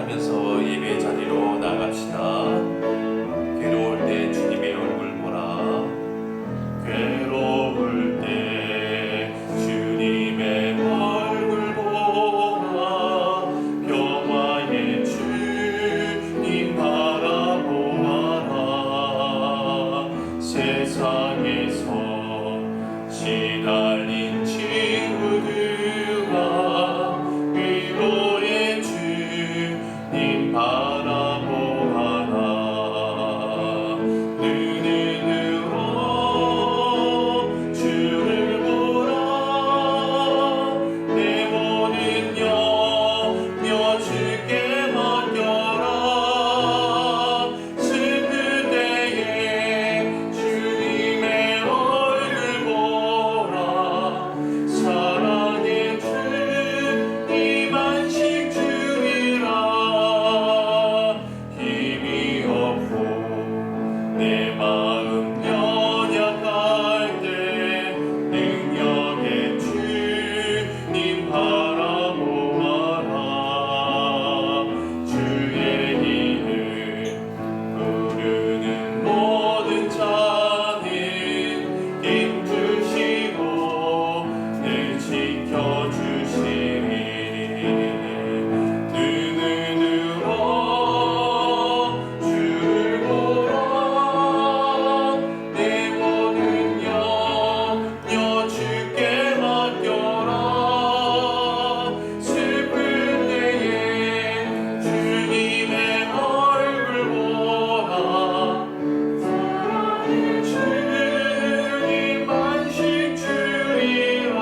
찬양하면서 예배 자리로 나갑시다. 괴로울 때 주님의 얼굴 보라. 괴로울 때 주님의 얼굴 보라. 평화의 주님 바라보아라. 세상에서 시달린 친구들아 위로의 주님 바라보아라. 눈으로 주를 보라. 내 모든 염려 주께 맡겨라. 슬플 때에 주님의 얼굴 보라. 사랑의 주님 안식 주리라. 힘이 없고 내 마음 연약할 때 능력의 주님 바라보아라. 주의 이름 부르는 모든 자는 힘주시고 늘 지켜주시리. 눈으로 주를 보라. 내 모든 염려 주께 맡겨라. 슬플 때에 주님의 얼굴 보라. 사랑의 주님 안식 주리라.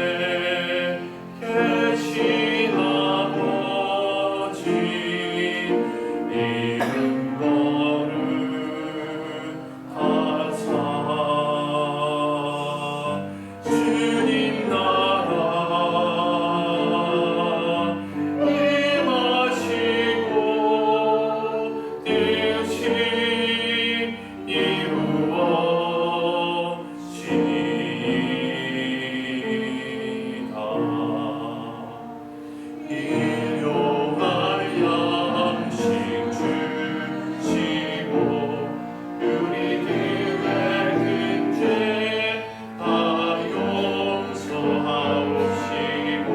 하늘에 계신 아버지 이름 거룩하사 주님 나라 임하시고 뜻이 이루어지이다. 일용할 양식 주시고 우리들의 큰 죄 다 용서하옵시고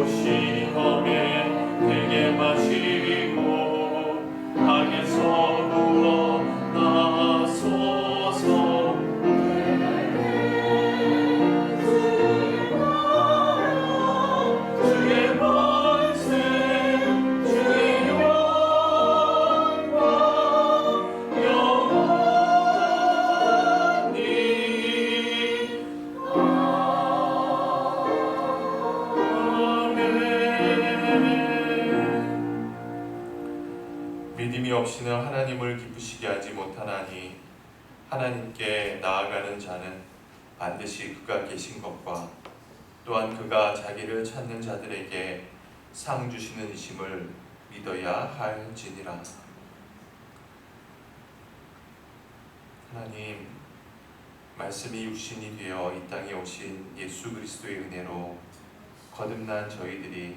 시험에 들게 마시고 악에서 구원하소서. 주의 권세 주의 영광 영원히 아멘. 믿음이 없이는 하나님을 기쁘시게 하지 못하나니 하나님께 나아가는 자는 반드시 그가 계신 것과 또한 그가 자기를 찾는 자들에게 상 주시는 이심을 믿어야 할지니라. 하나님, 말씀이 육신이 되어 이 땅에 오신 예수 그리스도의 은혜로 거듭난 저희들이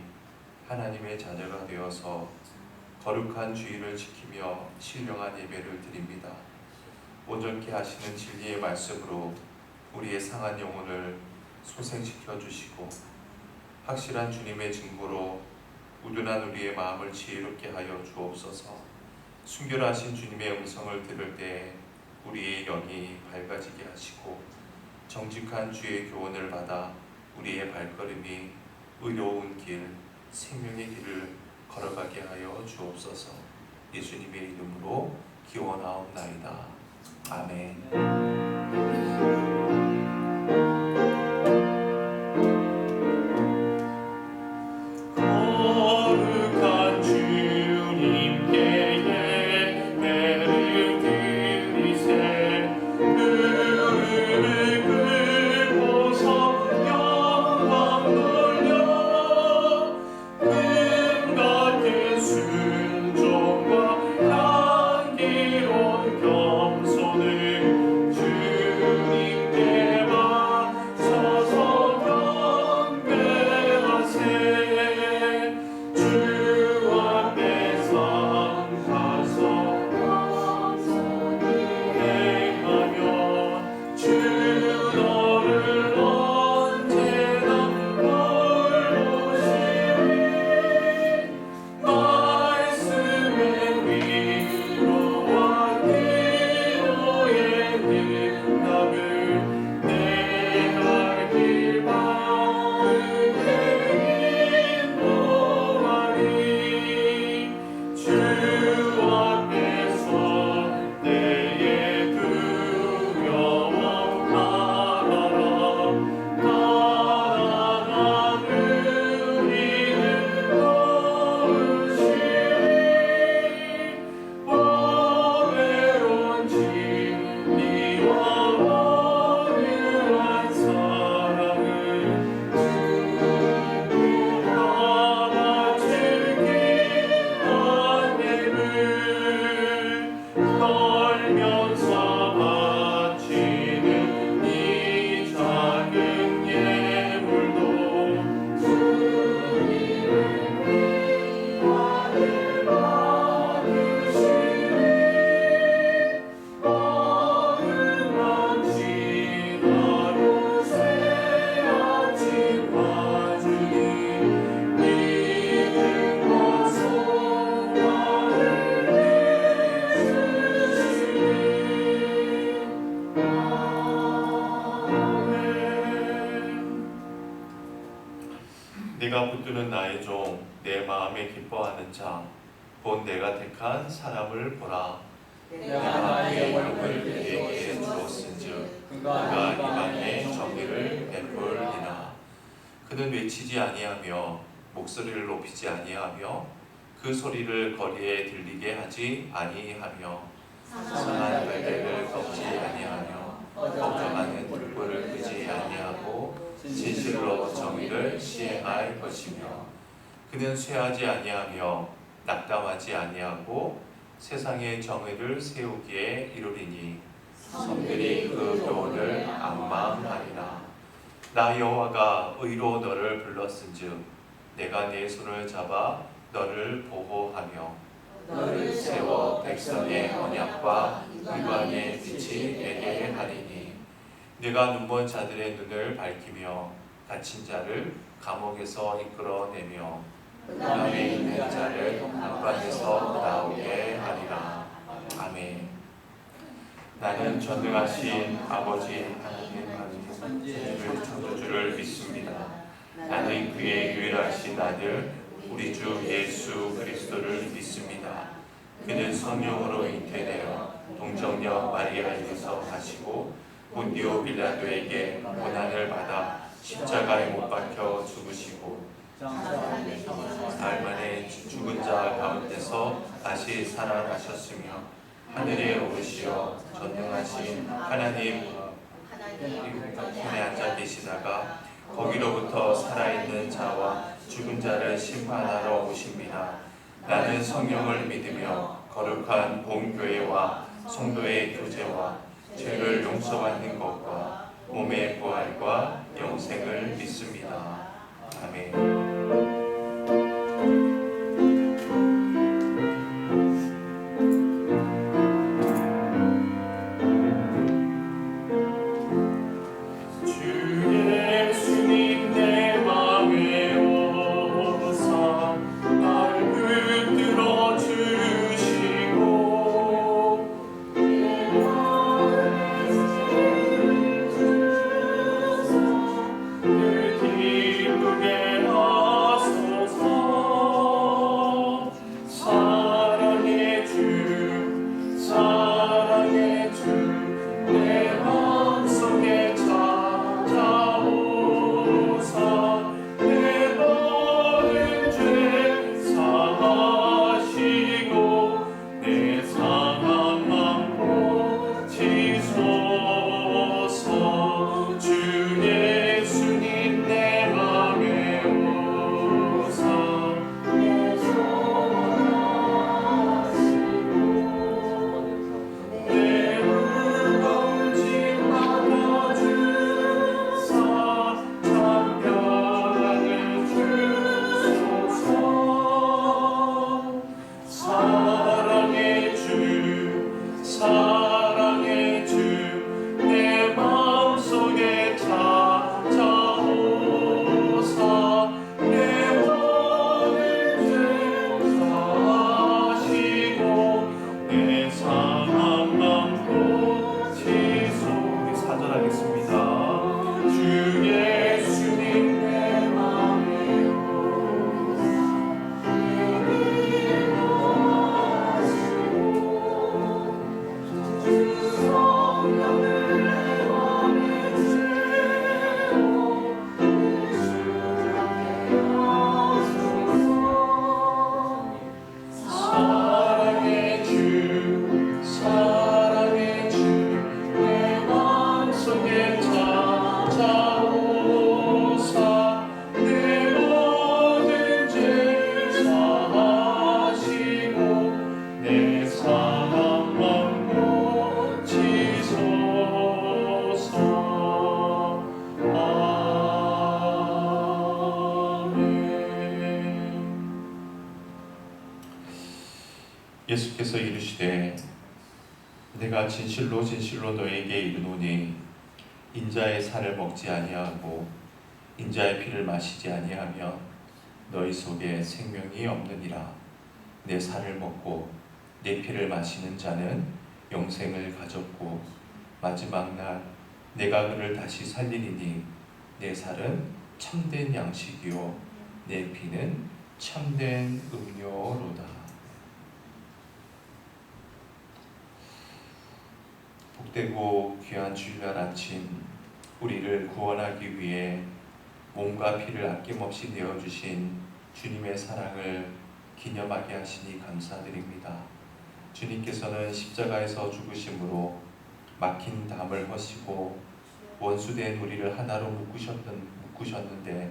하나님의 자녀가 되어서 거룩한 주의를 지키며 신령한 예배를 드립니다. 온전케 하시는 진리의 말씀으로 우리의 상한 영혼을 소생시켜 주시고 확실한 주님의 증거로 우둔한 우리의 마음을 지혜롭게 하여 주옵소서. 순결하신 주님의 음성을 들을 때 우리의 영이 밝아지게 하시고 정직한 주의 교훈을 받아 우리의 발걸음이 의로운 길, 생명의 길을 걸어가게 하여 주옵소서. 예수님의 이름으로 기원하옵나이다. 아멘. 순종과 향기 내가 붙드는 나의 종 내 마음에 기뻐하는 자 곧 내가 택한 사람을 보라. 내가 나의 영을 그에게 주었은즉 그가 이방의 정의를 베풀리라. 그는 외치지 아니하며 목소리를 높이지 아니하며 그 소리를 거리에 들리게 하지 아니하며 상한 갈대를 꺾지 아니하며 걱정하는 불불을 끄지 아니하고 진실로 정의를 시행할 것이며 그는 쇠하지 아니하며 낙담하지 아니하고 세상의 정의를 세우기에 이르리니 성들이 그 교훈을 앙망하리라. 나 여호와가 의로 너를 불렀은즉 내가 네 손을 잡아 너를 보호하며 너를 세워 백성의 언약과 의관의 빛이 되게 하리니 내가 눈먼 자들의 눈을 밝히며 갇힌 자를 감옥에서 이끌어내며 흑암에 있는 자를 낙관에서 나오게 하리라. 아멘. 나는 전능하신 아버지 하나님 창조주를 믿습니다. 나는 그의 유일하신 아들 우리 주 예수 그리스도를 믿습니다. 그는 성령으로 잉태되어 동정녀 마리아에게서 하시고 본디오 빌라도에게 고난을 받아 십자가에 못 박혀 죽으시고 사흘 만에 죽은 자 가운데서 다시 살아나셨으며 하늘에 오르시어 전능하신 하나님 우편에 앉아 계시다가 거기로부터 살아있는 자와 죽은 자를 심판하러 오십니다. 나는 성령을 믿으며 거룩한 본교회와 성도의 교제와 죄를 용서받는 것과 몸의 부활과 영생을 믿습니다. 아멘. 예수께서 이르시되 내가 진실로 진실로 너에게 이르노니 인자의 살을 먹지 아니하고 인자의 피를 마시지 아니하면 너희 속에 생명이 없느니라. 내 살을 먹고 내 피를 마시는 자는 영생을 가졌고 마지막 날 내가 그를 다시 살리리니 내 살은 참된 양식이요 내 피는 참된 음료로다. 복되고 귀한 주일날 아침, 우리를 구원하기 위해 몸과 피를 아낌없이 내어주신 주님의 사랑을 기념하게 하시니 감사드립니다. 주님께서는 십자가에서 죽으심으로 막힌 담을 허시고 원수된 우리를 하나로 묶으셨는데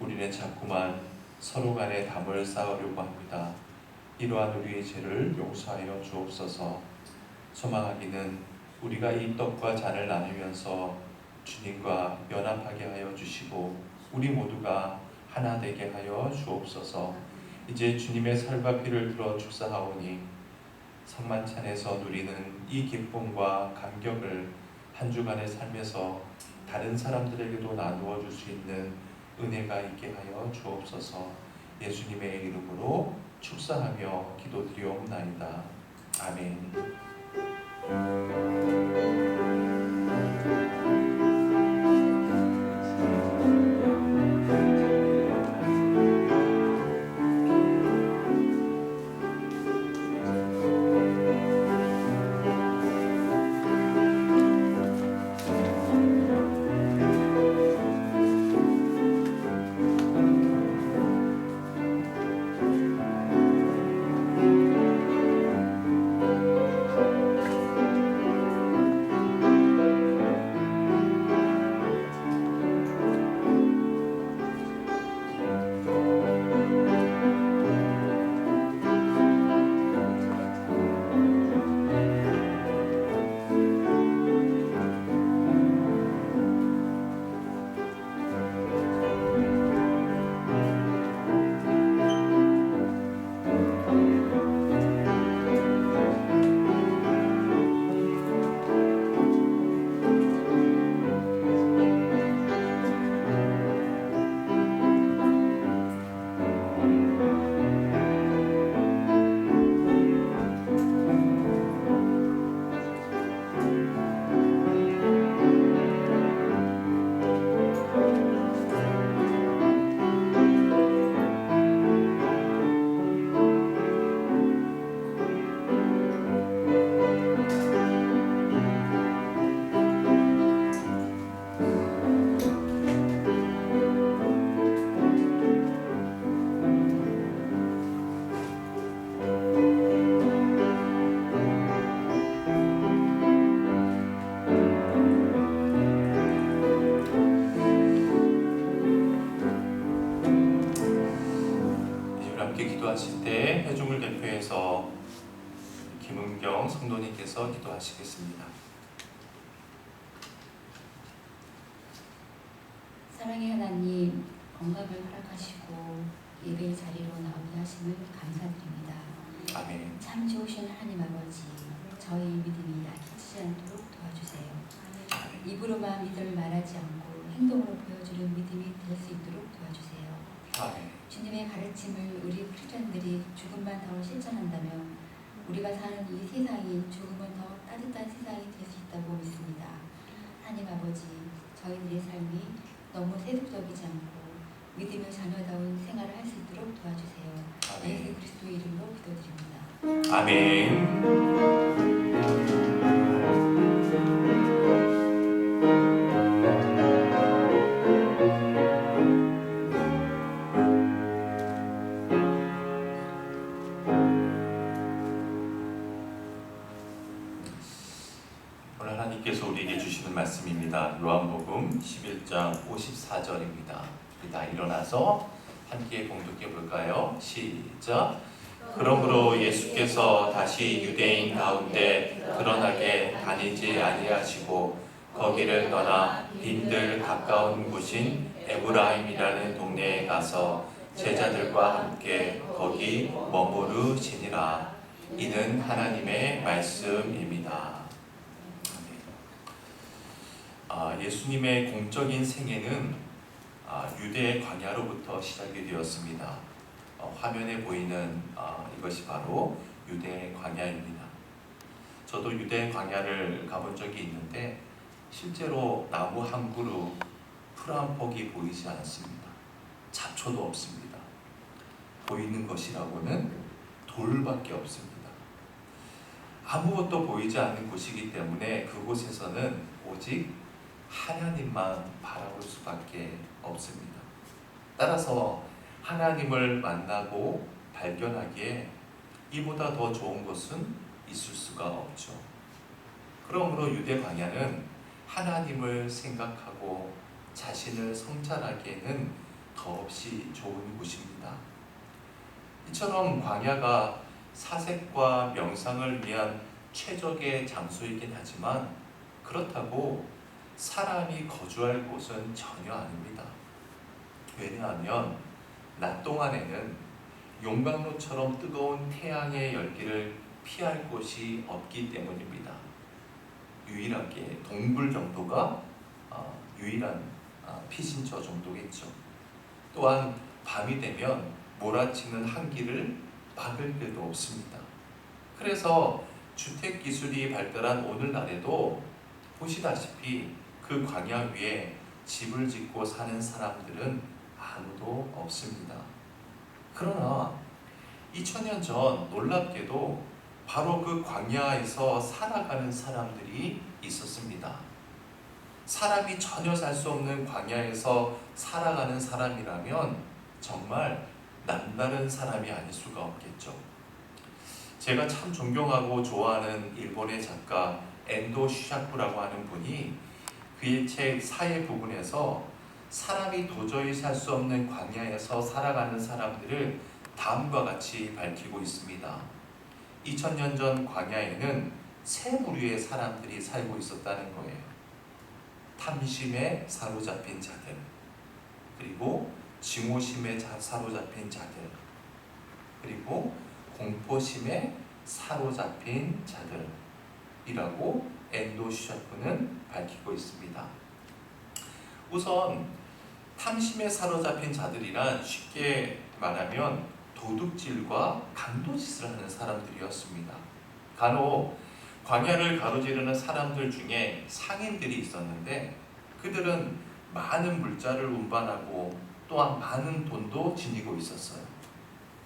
우리는 자꾸만 서로 간에 담을 쌓으려고 합니다. 이러한 우리의 죄를 용서하여 주옵소서. 소망하기는 우리가 이 떡과 잔을 나누면서 주님과 연합하게 하여 주시고 우리 모두가 하나 되게 하여 주옵소서. 이제 주님의 살과 피를 들어 축사하오니 성만찬에서 누리는 이 기쁨과 감격을 한 주간의 삶에서 다른 사람들에게도 나누어 줄 수 있는 은혜가 있게 하여 주옵소서. 예수님의 이름으로 축사하며 기도드리옵나이다. 아멘. 기도하실 때 회중을 대표해서 김은경 성도님께서 기도하시겠습니다. 사랑의 하나님, 건강을 허락하시고 예배의 자리로 나오게 하심을 감사드립니다. 아멘. 참 좋으신 하나님 아버지, 저희 믿음이 약해지지 않도록 도와주세요. 입으로만 믿음을 말하지 않고 행동으로 보여주는 믿음이 될 수 있도록 도와주세요. 아멘. 주님의 가르침을 우리 크리스천들이 조금만 더 실천한다면 우리가 사는 이 세상이 조금은 더 따뜻한 세상이 될 수 있다고 믿습니다. 하나님 아버지, 저희들의 삶이 너무 세속적이지 않고 믿음의 자녀다운 생활을 할 수 있도록 도와주세요. 아멘. 예수 그리스도 이름으로 기도드립니다. 아멘. 오늘 하나님께서 우리에게 주시는 말씀입니다. 요한복음 11장 54절입니다. 우리 다 일어나서 함께 봉독해 볼까요? 시작. 그러므로 예수께서 다시 유대인 가운데 드러나게 다니지 아니하시고 거기를 떠나 빈들 가까운 곳인 에브라임이라는 동네에 가서 제자들과 함께 거기 머무르시니라. 이는 하나님의 말씀입니다. 예수님의 공적인 생애는 유대 광야로부터 시작이 되었습니다. 화면에 보이는 이것이 바로 유대 광야입니다. 저도 유대 광야를 가본 적이 있는데 실제로 나무 한 그루, 풀 한 폭이 보이지 않습니다. 잡초도 없습니다. 보이는 것이라고는 돌밖에 없습니다. 아무것도 보이지 않는 곳이기 때문에 그곳에서는 오직 하나님만 바라볼 수밖에 없습니다. 따라서 하나님을 만나고 발견하기에 이보다 더 좋은 것은 있을 수가 없죠. 그러므로 유대 광야는 하나님을 생각하고 자신을 성찰하기에는 더없이 좋은 곳입니다. 이처럼 광야가 사색과 명상을 위한 최적의 장소이긴 하지만 그렇다고 사람이 거주할 곳은 전혀 아닙니다. 왜냐하면 낮 동안에는 용광로처럼 뜨거운 태양의 열기를 피할 곳이 없기 때문입니다. 유일하게 동굴 정도가 유일한 피신처 정도겠죠. 또한 밤이 되면 몰아치는 한기를 막을 데도 없습니다. 그래서 주택 기술이 발달한 오늘날에도 보시다시피 그 광야 위에 집을 짓고 사는 사람들은 아무도 없습니다. 그러나 2000년 전 놀랍게도 바로 그 광야에서 살아가는 사람들이 있었습니다. 사람이 전혀 살 수 없는 광야에서 살아가는 사람이라면 정말 남다른 사람이 아닐 수가 없겠죠. 제가 참 존경하고 좋아하는 일본의 작가 엔도 슈샤쿠라고 하는 분이 그의 책 사회 부분에서 사람이 도저히 살 수 없는 광야에서 살아가는 사람들을 다음과 같이 밝히고 있습니다. 2000년 전 광야에는 세 부류의 사람들이 살고 있었다는 거예요. 탐심에 사로잡힌 자들, 그리고 증오심에 사로잡힌 자들, 그리고 공포심에 사로잡힌 자들이라고 엔도 슈샤쿠는 밝히고 있습니다. 우선 탐심에 사로잡힌 자들이란 쉽게 말하면 도둑질과 강도짓을 하는 사람들이었습니다. 간혹 광야를 가로지르는 사람들 중에 상인들이 있었는데 그들은 많은 물자를 운반하고 또한 많은 돈도 지니고 있었어요.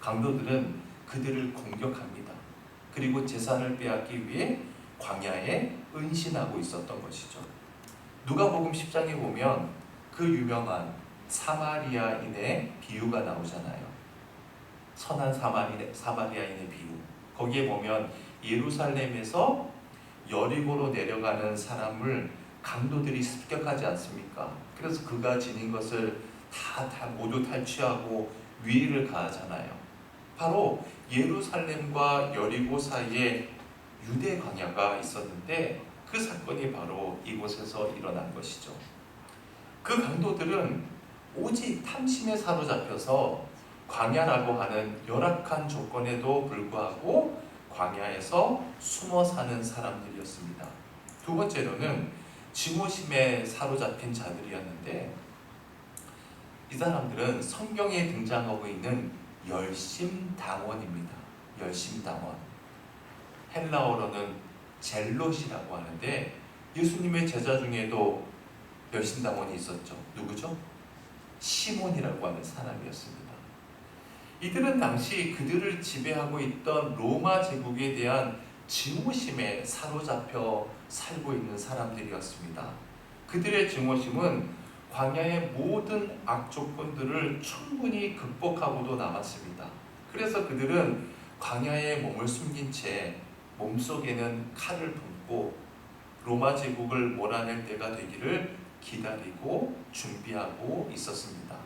강도들은 그들을 공격합니다. 그리고 재산을 빼앗기 위해 광야에 은신하고 있었던 것이죠. 누가복음 10장에 보면 그 유명한 사마리아인의 비유가 나오잖아요. 선한 사마리아인의 비유. 거기에 보면 예루살렘에서 여리고로 내려가는 사람을 강도들이 습격하지 않습니까? 그래서 그가 지닌 것을 다 모두 탈취하고 위해를 가하잖아요. 바로 예루살렘과 여리고 사이에 유대 광야가 있었는데 그 사건이 바로 이곳에서 일어난 것이죠. 그 강도들은 오직 탐심에 사로잡혀서 광야라고 하는 열악한 조건에도 불구하고 광야에서 숨어 사는 사람들이었습니다. 두 번째로는 증오심에 사로잡힌 자들이었는데 이 사람들은 성경에 등장하고 있는 열심당원입니다. 열심당원. 헬라어로는 젤롯이라고 하는데 예수님의 제자 중에도 열심당원이 있었죠. 누구죠? 시몬이라고 하는 사람이었습니다. 이들은 당시 그들을 지배하고 있던 로마 제국에 대한 증오심에 사로잡혀 살고 있는 사람들이었습니다. 그들의 증오심은 광야의 모든 악조건들을 충분히 극복하고도 남았습니다. 그래서 그들은 광야에 몸을 숨긴 채 몸속에는 칼을 품고 로마 제국을 몰아낼 때가 되기를 기다리고 준비하고 있었습니다.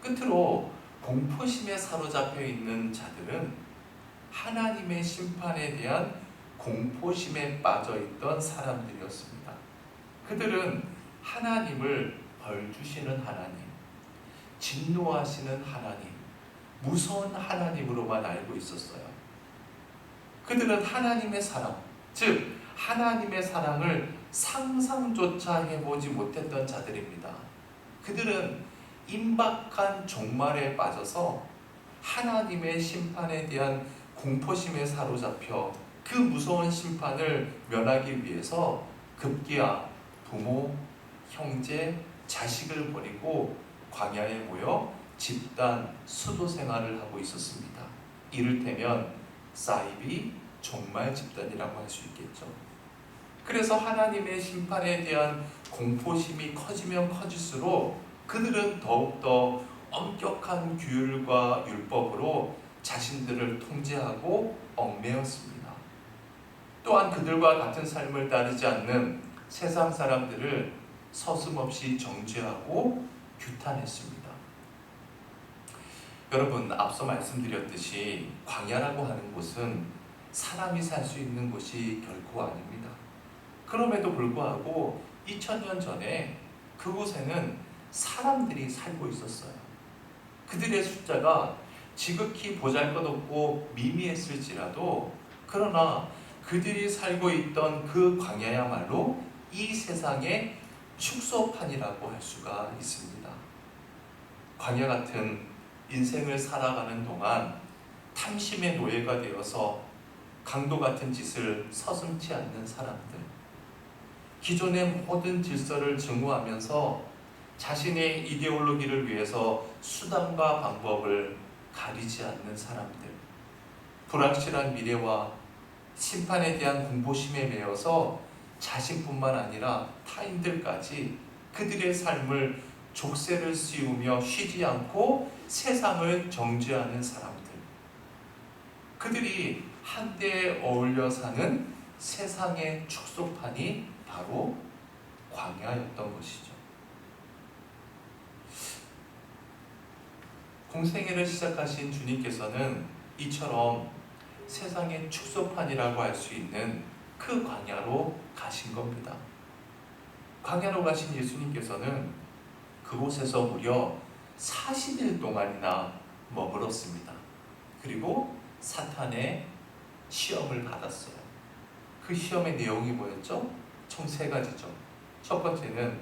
끝으로 공포심에 사로잡혀 있는 자들은 하나님의 심판에 대한 공포심에 빠져 있던 사람들이었습니다. 그들은 하나님을 벌주시는 하나님, 진노하시는 하나님, 무서운 하나님으로만 알고 있었어요. 그들은 하나님의 사랑, 즉 하나님의 사랑을 상상조차 해보지 못했던 자들입니다. 그들은 임박한 종말에 빠져서 하나님의 심판에 대한 공포심에 사로잡혀 그 무서운 심판을 면하기 위해서 급기야 부모, 형제, 자식을 버리고 광야에 모여 집단 수도 생활을 하고 있었습니다. 이를테면 사이비 종말 집단이라고 할 수 있겠죠. 그래서 하나님의 심판에 대한 공포심이 커지면 커질수록 그들은 더욱더 엄격한 규율과 율법으로 자신들을 통제하고 얽매였습니다. 또한 그들과 같은 삶을 따르지 않는 세상 사람들을 서슴없이 정죄하고 규탄했습니다. 여러분, 앞서 말씀드렸듯이 광야라고 하는 곳은 사람이 살 수 있는 곳이 결코 아닙니다. 그럼에도 불구하고 2000년 전에 그곳에는 사람들이 살고 있었어요. 그들의 숫자가 지극히 보잘것없고 미미했을지라도 그러나 그들이 살고 있던 그 광야야말로 이 세상의 축소판이라고 할 수가 있습니다. 광야 같은 인생을 살아가는 동안 탐심의 노예가 되어서 강도 같은 짓을 서슴지 않는 사람들, 기존의 모든 질서를 증오하면서 자신의 이데올로기를 위해서 수단과 방법을 가리지 않는 사람들, 불확실한 미래와 심판에 대한 공포심에 매여서 자신뿐만 아니라 타인들까지 그들의 삶을 족쇄를 씌우며 쉬지 않고 세상을 정죄하는 사람들, 그들이 한때에 어울려 사는 세상의 축소판이 바로 광야였던 것이죠. 공생애를 시작하신 주님께서는 이처럼 세상의 축소판이라고 할 수 있는 그 광야로 가신 겁니다. 광야로 가신 예수님께서는 그곳에서 무려 40일 동안이나 머물었습니다. 그리고 사탄의 시험을 받았어요. 그 시험의 내용이 뭐였죠? 총 3가지죠. 첫 번째는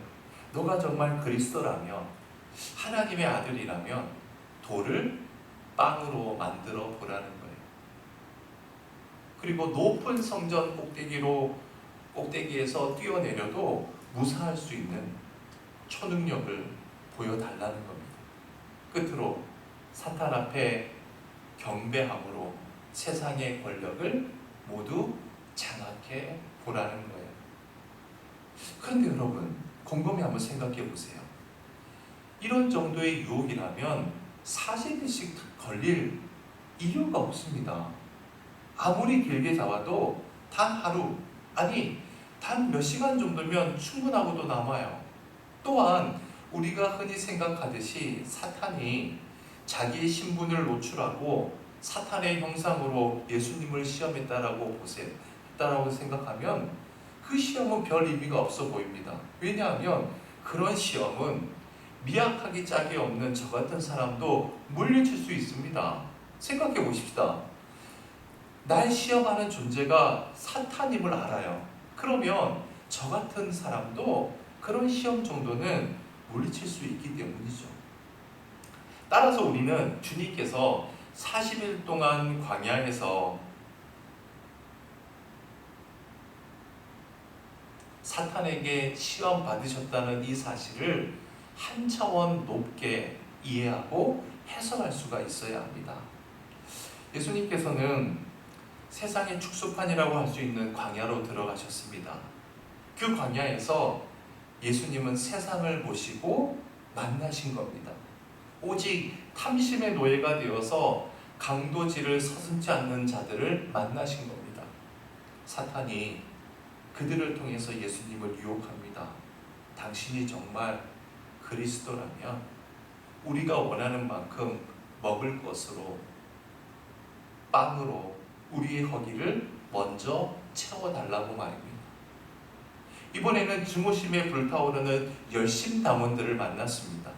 너가 정말 그리스도라면, 하나님의 아들이라면 돌을 빵으로 만들어 보라는 거예요. 그리고 높은 성전 꼭대기에서 뛰어내려도 무사할 수 있는 초능력을 보여달라는 겁니다. 끝으로 사탄 앞에 경배함으로 세상의 권력을 모두 장악해 보라는 거예요. 그런데 여러분, 곰곰이 한번 생각해 보세요. 이런 정도의 유혹이라면 40일씩 걸릴 이유가 없습니다. 아무리 길게 잡아도 단 하루, 아니 단 몇 시간 정도면 충분하고도 남아요. 또한 우리가 흔히 생각하듯이 사탄이 자기의 신분을 노출하고 사탄의 형상으로 예수님을 시험했다라고 생각하면 그 시험은 별 의미가 없어 보입니다. 왜냐하면 그런 시험은 미약하기 짝이 없는 저 같은 사람도 물리칠 수 있습니다. 생각해 보십시다. 날 시험하는 존재가 사탄임을 알아요. 그러면 저 같은 사람도 그런 시험 정도는 물리칠 수 있기 때문이죠. 따라서 우리는 주님께서 40일 동안 광야에서 사탄에게 시험 받으셨다는 이 사실을 한 차원 높게 이해하고 해석할 수가 있어야 합니다. 예수님께서는 세상의 축소판이라고 할 수 있는 광야로 들어가셨습니다. 그 광야에서 예수님은 세상을 보시고 만나신 겁니다. 오직 탐심의 노예가 되어서 강도질을 서슴지 않는 자들을 만나신 겁니다. 사탄이 그들을 통해서 예수님을 유혹합니다. 당신이 정말 그리스도라면 우리가 원하는 만큼 먹을 것으로, 빵으로 우리의 허기를 먼저 채워달라고 말입니다. 이번에는 증오심에 불타오르는 열심당원들을 만났습니다.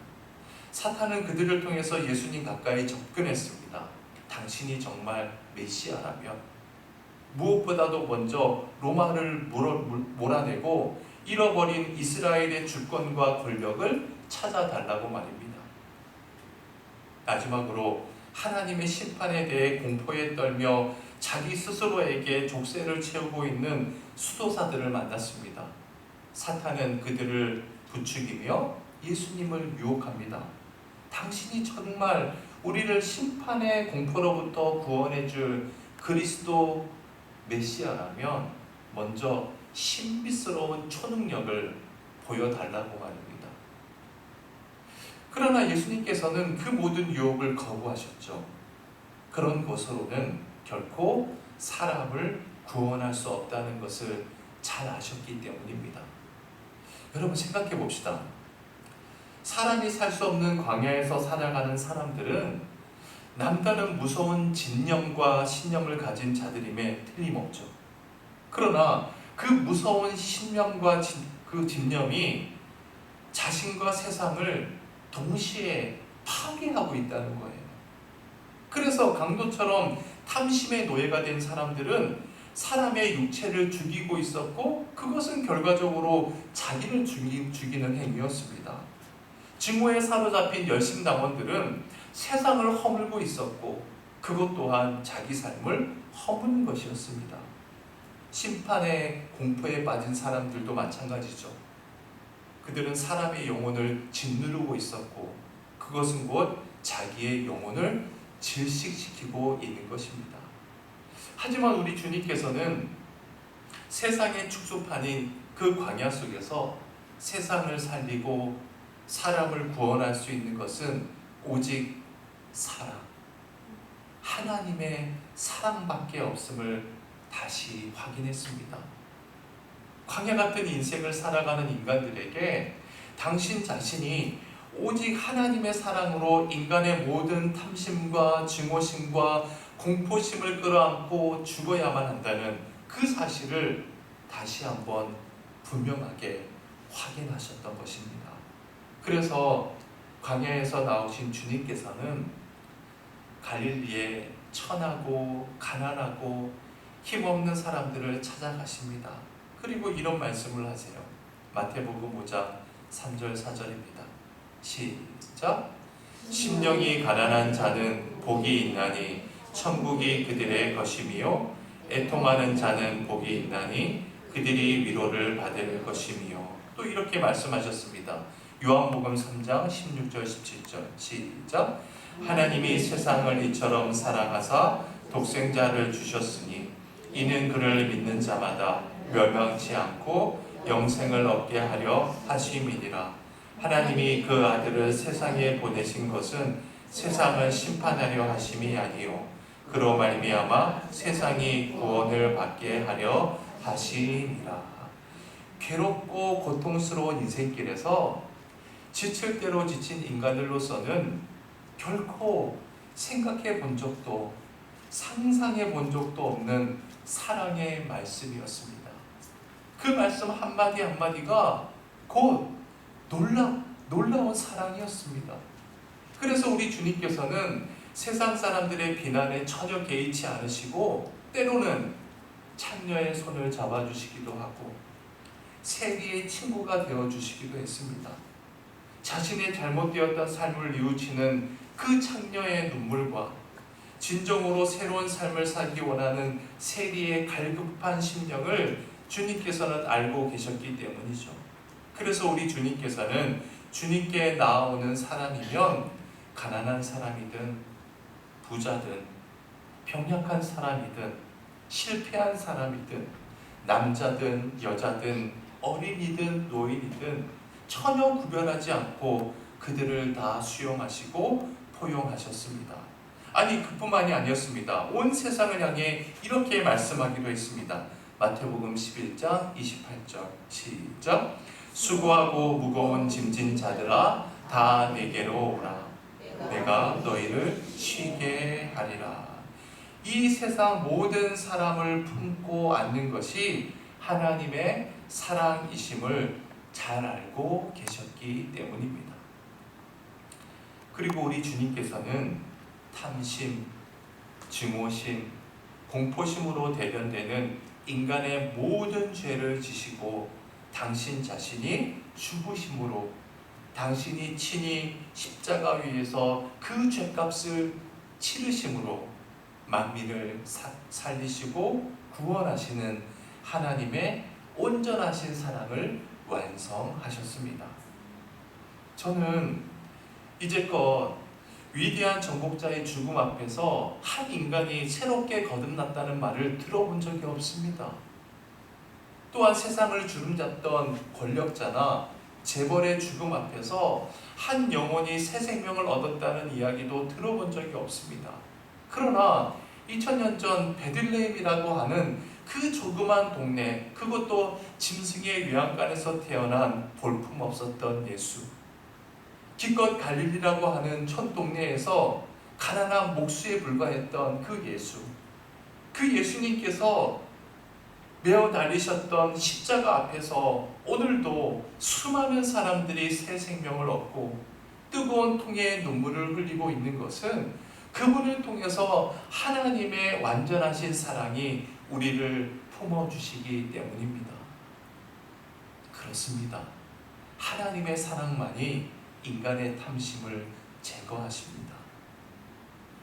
사탄은 그들을 통해서 예수님 가까이 접근했습니다. 당신이 정말 메시아라면 무엇보다도 먼저 로마를 몰아내고 잃어버린 이스라엘의 주권과 권력을 찾아달라고 말입니다. 마지막으로 하나님의 심판에 대해 공포에 떨며 자기 스스로에게 족쇄를 채우고 있는 수도사들을 만났습니다. 사탄은 그들을 부추기며 예수님을 유혹합니다. 당신이 정말 우리를 심판의 공포로부터 구원해 줄 그리스도 메시아라면 먼저 신비스러운 초능력을 보여달라고 말입니다. 그러나 예수님께서는 그 모든 유혹을 거부하셨죠. 그런 것으로는 결코 사람을 구원할 수 없다는 것을 잘 아셨기 때문입니다. 여러분 생각해 봅시다. 사람이 살 수 없는 광야에서 살아가는 사람들은 남다른 무서운 진념과 신념을 가진 자들임에 틀림없죠. 그러나 그 무서운 신념과 그 진념이 자신과 세상을 동시에 파괴하고 있다는 거예요. 그래서 강도처럼 탐심의 노예가 된 사람들은 사람의 육체를 죽이고 있었고 그것은 결과적으로 자기를 죽이는 행위였습니다. 증오에 사로잡힌 열심당원들은 세상을 허물고 있었고 그것 또한 자기 삶을 허무는 것이었습니다. 심판의 공포에 빠진 사람들도 마찬가지죠. 그들은 사람의 영혼을 짓누르고 있었고 그것은 곧 자기의 영혼을 질식시키고 있는 것입니다. 하지만 우리 주님께서는 세상의 축소판인 그 광야 속에서 세상을 살리고 사람을 구원할 수 있는 것은 오직 사랑, 하나님의 사랑밖에 없음을 다시 확인했습니다. 광야 같은 인생을 살아가는 인간들에게 당신 자신이 오직 하나님의 사랑으로 인간의 모든 탐심과 증오심과 공포심을 끌어안고 죽어야만 한다는 그 사실을 다시 한번 분명하게 확인하셨던 것입니다. 그래서 광야에서 나오신 주님께서는 갈릴리에 천하고 가난하고 힘없는 사람들을 찾아가십니다. 그리고 이런 말씀을 하세요. 마태복음 5장 3절 4절입니다. 시작. 심령이 가난한 자는 복이 있나니 천국이 그들의 것이며 애통하는 자는 복이 있나니 그들이 위로를 받을 것이며 또 이렇게 말씀하셨습니다. 요한복음 3장 16절 17절 시작. 하나님이 세상을 이처럼 사랑하사 독생자를 주셨으니 이는 그를 믿는 자마다 멸망치 않고 영생을 얻게 하려 하심이니라. 하나님이 그 아들을 세상에 보내신 것은 세상을 심판하려 하심이 아니요 그로 말미암아 세상이 구원을 받게 하려 하심이라. 괴롭고 고통스러운 인생길에서 지칠 대로 지친 인간들로서는 결코 생각해 본 적도 상상해 본 적도 없는 사랑의 말씀이었습니다. 그 말씀 한마디 한마디가 곧 놀라운 사랑이었습니다. 그래서 우리 주님께서는 세상 사람들의 비난에 전혀 개의치 않으시고 때로는 창녀의 손을 잡아주시기도 하고 세리의 친구가 되어주시기도 했습니다. 자신의 잘못되었던 삶을 뉘우치는 그 창녀의 눈물과 진정으로 새로운 삶을 살기 원하는 세리의 갈급한 심령을 주님께서는 알고 계셨기 때문이죠. 그래서 우리 주님께서는 주님께 나아오는 사람이면 가난한 사람이든 부자든 병약한 사람이든 실패한 사람이든 남자든 여자든 어린이든 노인이든 전혀 구별하지 않고 그들을 다 수용하시고 포용하셨습니다. 아니 그뿐만이 아니었습니다. 온 세상을 향해 이렇게 말씀하기도 했습니다. 마태복음 11장 28절 시작. 수고하고 무거운 짐진 자들아 다 내게로 오라. 내가 너희를 쉬게 하리라. 이 세상 모든 사람을 품고 앉는 것이 하나님의 사랑이심을 잘 알고 계셨기 때문입니다. 그리고 우리 주님께서는 탐심, 증오심, 공포심으로 대변되는 인간의 모든 죄를 지시고 당신 자신이 죽으심으로 당신이 친히 십자가 위에서 그 죄값을 치르심으로 만민을 살리시고 구원하시는 하나님의 온전하신 사랑을 완성하셨습니다. 저는 이제껏 위대한 정복자의 죽음 앞에서 한 인간이 새롭게 거듭났다는 말을 들어본 적이 없습니다. 또한 세상을 주름잡던 권력자나 재벌의 죽음 앞에서 한 영혼이 새 생명을 얻었다는 이야기도 들어본 적이 없습니다. 그러나 2000년 전 베들레헴이라고 하는 그 조그만 동네, 그것도 짐승의 외양간에서 태어난 볼품없었던 예수, 기껏 갈릴리라고 하는 촌동네에서 가난한 목수에 불과했던 그 예수, 그 예수님께서 메어 달리셨던 십자가 앞에서 오늘도 수많은 사람들이 새 생명을 얻고 뜨거운 통에 눈물을 흘리고 있는 것은 그분을 통해서 하나님의 완전하신 사랑이 우리를 품어주시기 때문입니다. 그렇습니다. 하나님의 사랑만이 인간의 탐심을 제거하십니다.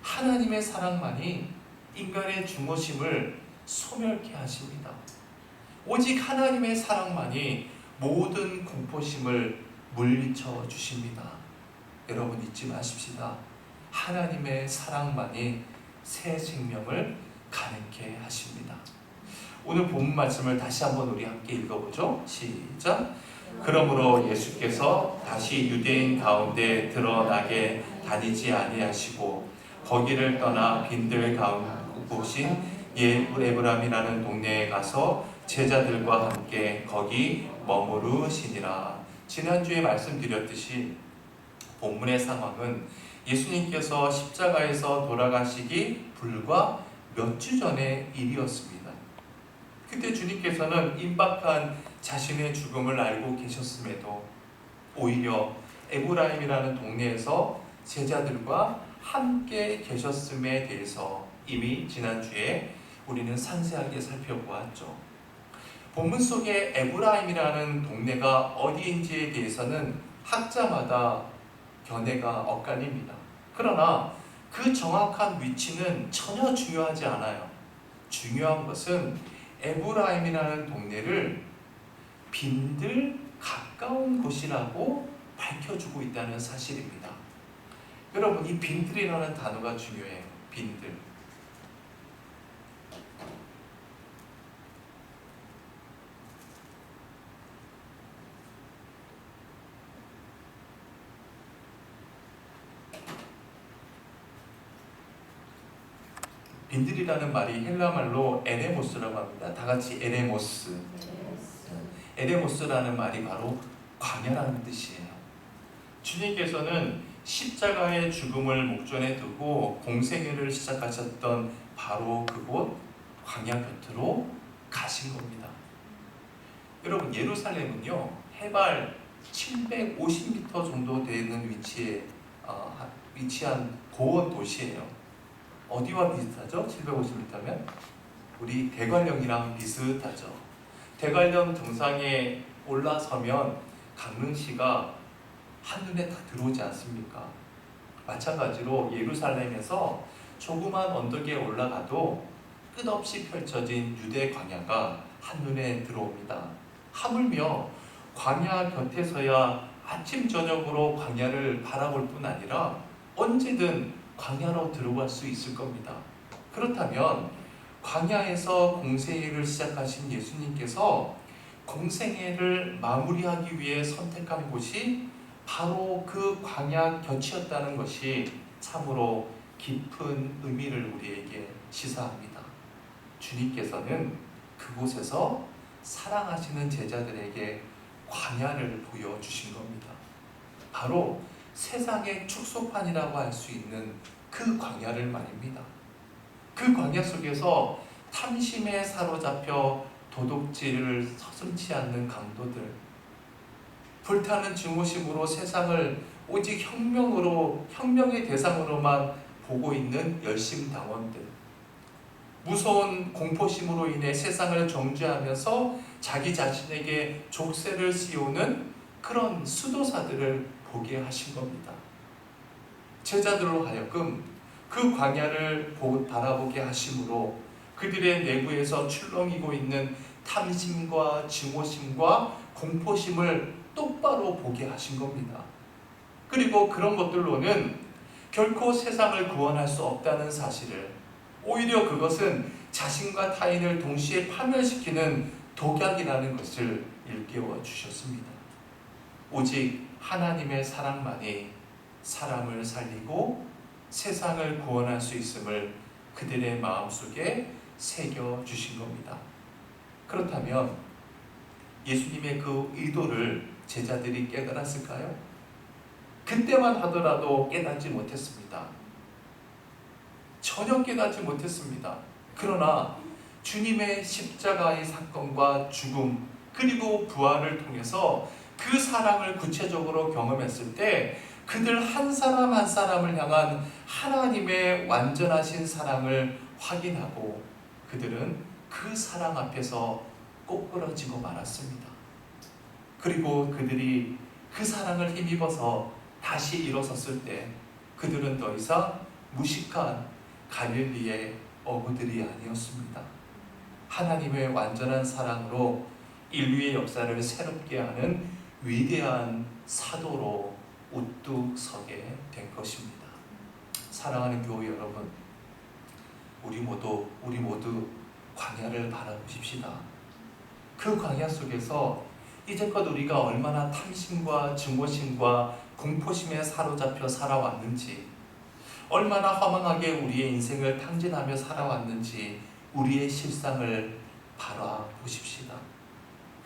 하나님의 사랑만이 인간의 중호심을 소멸케 하십니다. 오직 하나님의 사랑만이 모든 공포심을 물리쳐 주십니다. 여러분 잊지 마십시다. 하나님의 사랑만이 새 생명을 가능케 하십니다. 오늘 본문 말씀을 다시 한번 우리 함께 읽어보죠. 시작. 그러므로 예수께서 다시 유대인 가운데 드러나게 다니지 아니하시고 거기를 떠나 빈들 가운데 보신 에브람이라는 동네에 가서 제자들과 함께 거기 머무르시니라. 지난주에 말씀드렸듯이 본문의 상황은 예수님께서 십자가에서 돌아가시기 불과 몇 주 전의 일이었습니다. 그때 주님께서는 임박한 자신의 죽음을 알고 계셨음에도 오히려 에브라임이라는 동네에서 제자들과 함께 계셨음에 대해서 이미 지난주에 우리는 상세하게 살펴보았죠. 본문 속에 에브라임이라는 동네가 어디인지에 대해서는 학자마다 견해가 엇갈립니다. 그러나 그 정확한 위치는 전혀 중요하지 않아요. 중요한 것은 에브라임이라는 동네를 빈들 가까운 곳이라고 밝혀주고 있다는 사실입니다. 여러분, 이 빈들이라는 단어가 중요해요. 빈들. 빈들이라는 말이 헬라말로 에레모스라고 합니다. 다 같이 에레모스. 에레모스라는 말이 바로 광야라는 뜻이에요. 주님께서는 십자가의 죽음을 목전에 두고 공생애를 시작하셨던 바로 그곳 광야 곁으로 가신 겁니다. 여러분, 예루살렘은요 해발 750m 정도 되는 위치에 위치한 고원 도시예요. 어디와 비슷하죠? 750m면 우리 대관령이랑 비슷하죠. 대관령 정상에 올라서면 강릉시가 한눈에 다 들어오지 않습니까? 마찬가지로 예루살렘에서 조그만 언덕에 올라가도 끝없이 펼쳐진 유대 광야가 한눈에 들어옵니다. 하물며 광야 곁에서야 아침 저녁으로 광야를 바라볼 뿐 아니라 언제든 광야로 들어갈 수 있을 겁니다. 그렇다면 광야에서 공생애를 시작하신 예수님께서 공생애를 마무리하기 위해 선택한 곳이 바로 그 광야 곁이었다는 것이 참으로 깊은 의미를 우리에게 시사합니다. 주님께서는 그곳에서 사랑하시는 제자들에게 광야를 보여주신 겁니다. 바로 세상의 축소판이라고 할 수 있는 그 광야를 말입니다. 그 광야 속에서 탐심에 사로잡혀 도둑질을 서슴지 않는 강도들, 불타는 증오심으로 세상을 오직 혁명의 대상으로만 보고 있는 열심당원들, 무서운 공포심으로 인해 세상을 정죄하면서 자기 자신에게 족쇄를 씌우는 그런 수도사들을 보게 하신 겁니다. 제자들로 하여금 그 광야를 바라보게 하심으로 그들의 내부에서 출렁이고 있는 탐심과 증오심과 공포심을 똑바로 보게 하신 겁니다. 그리고 그런 것들로는 결코 세상을 구원할 수 없다는 사실을, 오히려 그것은 자신과 타인을 동시에 파멸시키는 독약이라는 것을 일깨워 주셨습니다. 오직 하나님의 사랑만이 사람을 살리고 세상을 구원할 수 있음을 그들의 마음속에 새겨 주신 겁니다. 그렇다면 예수님의 그 의도를 제자들이 깨달았을까요? 그때만 하더라도 깨닫지 못했습니다. 전혀 깨닫지 못했습니다. 그러나 주님의 십자가의 사건과 죽음 그리고 부활을 통해서 그 사랑을 구체적으로 경험했을 때 그들 한 사람 한 사람을 향한 하나님의 완전하신 사랑을 확인하고 그들은 그 사랑 앞에서 꼬꾸러지고 말았습니다. 그리고 그들이 그 사랑을 힘입어서 다시 일어섰을 때 그들은 더 이상 무식한 갈릴리의 어부들이 아니었습니다. 하나님의 완전한 사랑으로 인류의 역사를 새롭게 하는 위대한 사도로 우뚝 서게 된 것입니다. 사랑하는 교회 여러분, 우리 모두 광야를 바라보십시다. 그 광야 속에서 이제껏 우리가 얼마나 탐심과 증오심과 공포심에 사로잡혀 살아왔는지, 얼마나 허망하게 우리의 인생을 탕진하며 살아왔는지 우리의 실상을 바라보십시다.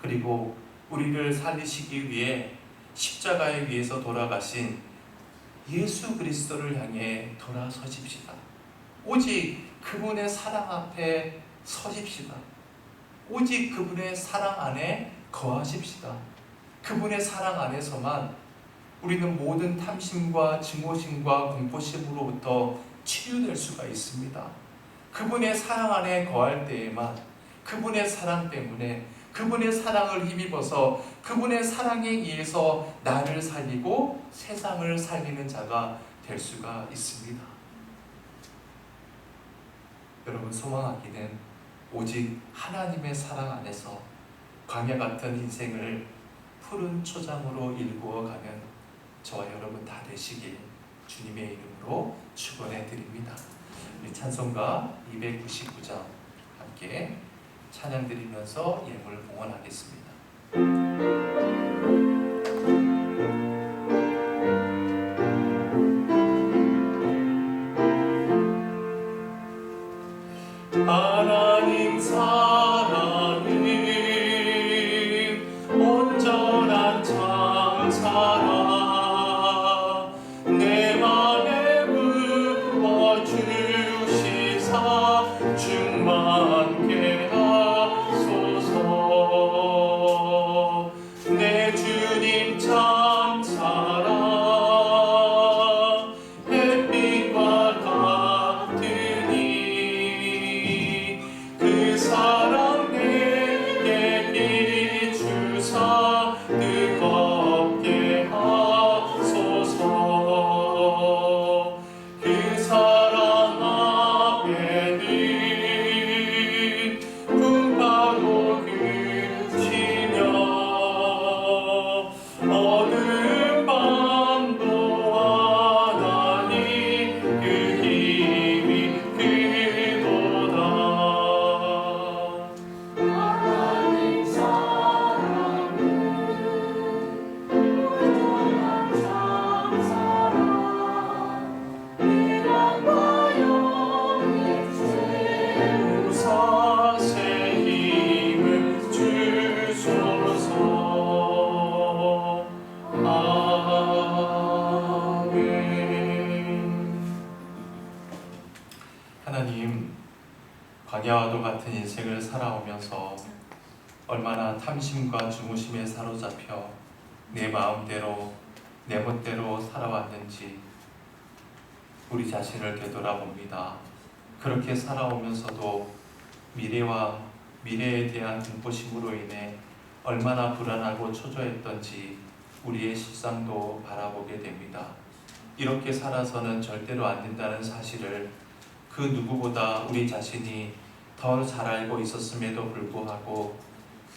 그리고 우리를 살리시기 위해 십자가에 위해서 돌아가신 예수 그리스도를 향해 돌아서십시다. 오직 그분의 사랑 앞에 서십시다. 오직 그분의 사랑 안에 거하십시다. 그분의 사랑 안에서만 우리는 모든 탐심과 증오심과 공포심으로부터 치유될 수가 있습니다. 그분의 사랑 안에 거할 때에만 그분의 사랑 때문에 그분의 사랑을 힘입어서 그분의 사랑에 의해서 나를 살리고 세상을 살리는 자가 될 수가 있습니다. 여러분, 소망하기는 오직 하나님의 사랑 안에서 광야 같은 인생을 푸른 초장으로 일구어가는 저와 여러분 다 되시길 주님의 이름으로 축원해 드립니다. 우리 찬송가 299장 함께 찬양 드리면서 예물 봉헌하겠습니다. 하나님 사랑은 온전한 참사랑 내 맘에 부어주시사 충만케 하소서. 내 주님 참 사랑 햇빛과 같으니 그 사랑 내게 비추사 뜨겁게 하소서. 그 사랑 앞에는 풍파도 그치며 어두운 밤도 하나니 그 힘이 크도다. 하나님 사랑은 온전한 참사랑 이랑과 영이 우사 새 힘을 주소서. 아멘. 하나님, 광야와도 같은 인생을 살아오면서 얼마나 탐심과 증오심에 사로잡혀 내 마음대로 내 멋대로 살아왔는지 우리 자신을 되돌아봅니다. 그렇게 살아오면서도 미래에 대한 공포심으로 인해 얼마나 불안하고 초조했던지 우리의 실상도 바라보게 됩니다. 이렇게 살아서는 절대로 안 된다는 사실을 그 누구보다 우리 자신이 더 잘 알고 있었음에도 불구하고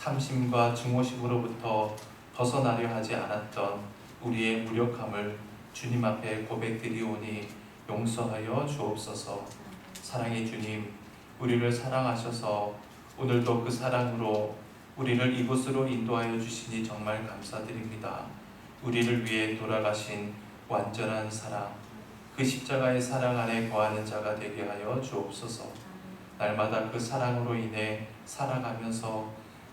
탐심과 증오심으로부터 벗어나려 하지 않았던 우리의 무력함을 주님 앞에 고백드리오니 용서하여 주옵소서. 사랑의 주님, 우리를 사랑하셔서 오늘도 그 사랑으로 우리를 이곳으로 인도하여 주시니 정말 감사드립니다. 우리를 위해 돌아가신 완전한 사랑, 그 십자가의 사랑 안에 거하는 자가 되게 하여 주옵소서. 날마다 그 사랑으로 인해 살아가면서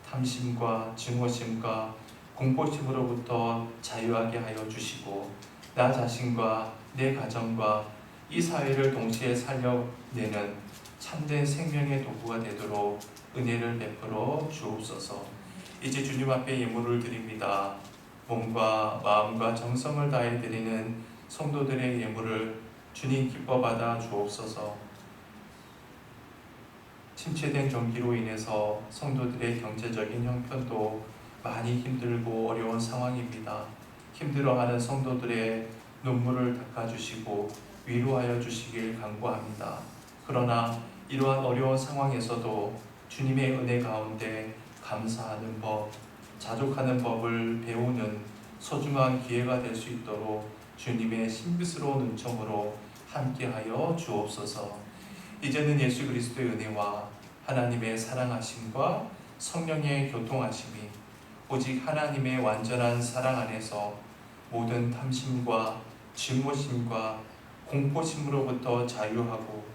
탐심과 증오심과 공포심으로부터 자유하게 하여 주시고 나 자신과 내 가정과 이 사회를 동시에 살려내는 참된 생명의 도구가 되도록 은혜를 베풀어 주옵소서. 이제 주님 앞에 예물을 드립니다. 몸과 마음과 정성을 다해 드리는 성도들의 예물을 주님 기뻐 받아 주옵소서. 침체된 경기로 인해서 성도들의 경제적인 형편도 많이 힘들고 어려운 상황입니다. 힘들어하는 성도들의 눈물을 닦아주시고 위로하여 주시길 간구합니다. 그러나 이러한 어려운 상황에서도 주님의 은혜 가운데 감사하는 법, 자족하는 법을 배우는 소중한 기회가 될 수 있도록 주님의 신비스러운 은총으로 함께하여 주옵소서. 이제는 예수 그리스도의 은혜와 하나님의 사랑하심과 성령의 교통하심이 오직 하나님의 완전한 사랑 안에서 모든 탐심과 증오심과 공포심으로부터 자유하고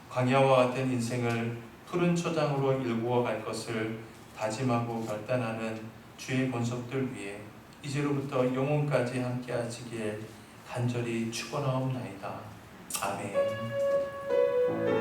광야와 같은 인생을 푸른 초장으로 일구어 갈 것을 다짐하고 결단하는 주의 권속들 위해 이제로부터 영원까지 함께 하시길 간절히 축원하옵나이다. 아멘.